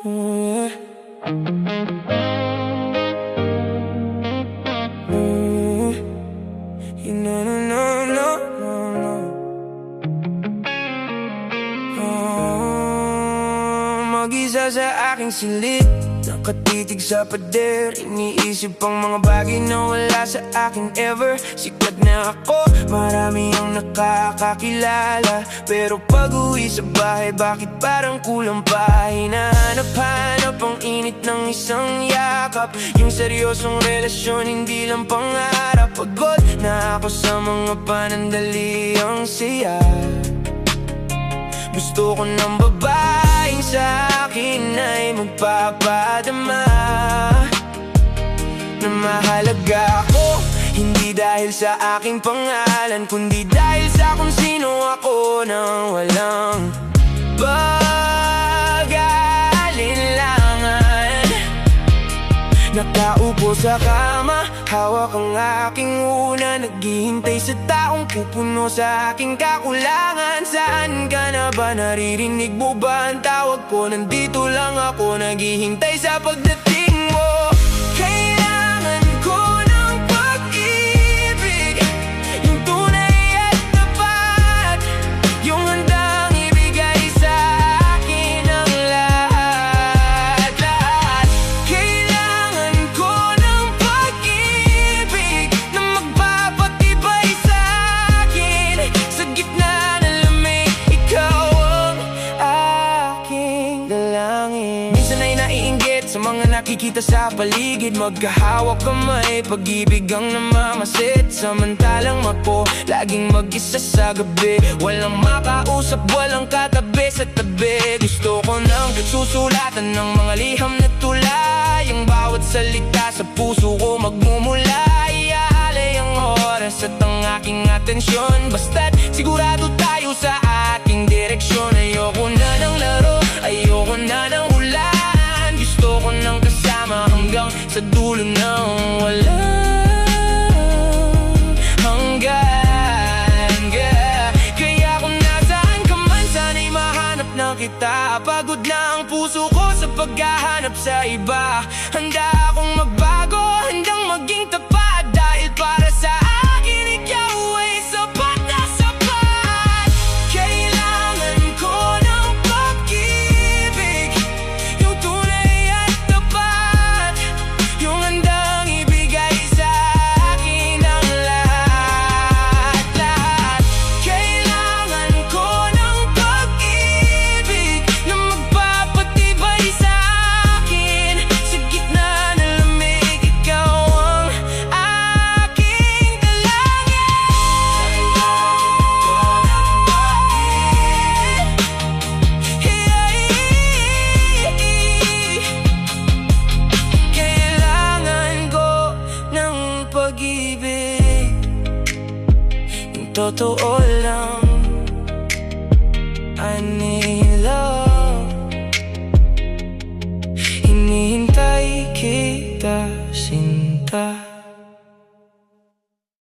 Oh, yeah. No, no, no, no, no, no. Mag-isa sa aking silid, nakatitig sa pader, iniisip ang mga bagay na wala sa akin ever. Sikat na ako, marami ang nakakakilala, pero pag uwi sa bahay, bakit parang kulang pa? Hinahanap-hanap ang init ng isang yakap, yung seryosong relasyon, hindi lang pangarap. Pagod na ako sa mga panandaliang siya. Gusto ko ng babaeng sa akin ay magpapadama, na mahalaga ako, hindi dahil sa aking pangalan, kundi dahil sa kung sino ako nang walang pag-alinlangan. Nakaupo sa kama, hawak ang aking una, naghihintay sa taong pupuno sa aking kakulangan. Saan ka na ba? Naririnig mo ba ang tawag ko? Nandito lang ako, naghihintay sa pagdating mo. Kailangan ko ng pag-ibig, yung tunay at tapat, yung handang ibigay sa akin ang lahat. Kailangan ko ng pag-ibig na magpapatibay sa akin. Sa gitna ng lamig, ikaw ang aking dalangin. Minsan ay naiinggit sa mga nakikita sa paligid, magkahawak kamay, pag-ibig ang namamasid. Samantalang ako, laging mag-isa sa gabi, walang makausap, walang katabi sa tabi. Gusto ko nang susulatan ng mga liham na tulay, ang bawat salita sa puso ko magmumula. Iaalay ang oras at ang aking atensyon, basta't sigurado tayo sa ating direksyon. Ayoko na ng laro, ayoko na ng ulan, gusto ko nang kasama hanggang sa dulo ng walang hanggan. Kaya kung nasaan ka man, sana'y mahanap na kita. Pagod na ang puso ko sa paghahanap sa iba. Handa akong magbago, handang maging tapat, dahil para sa akin ikaw ay sapat na sapat. Kailangan ko ng pag-ibig, yung tunay at tapat, yung handang ibigay sa akin ang lahat. Kailangan ko ng pag-ibig na magpapatibay sa akin. Sa gitna ng lamig, ikaw ang aking dalangin. Kailangan ko ng pag-ibig, yung totoo lang. I need love, hinihintay kita, sinta.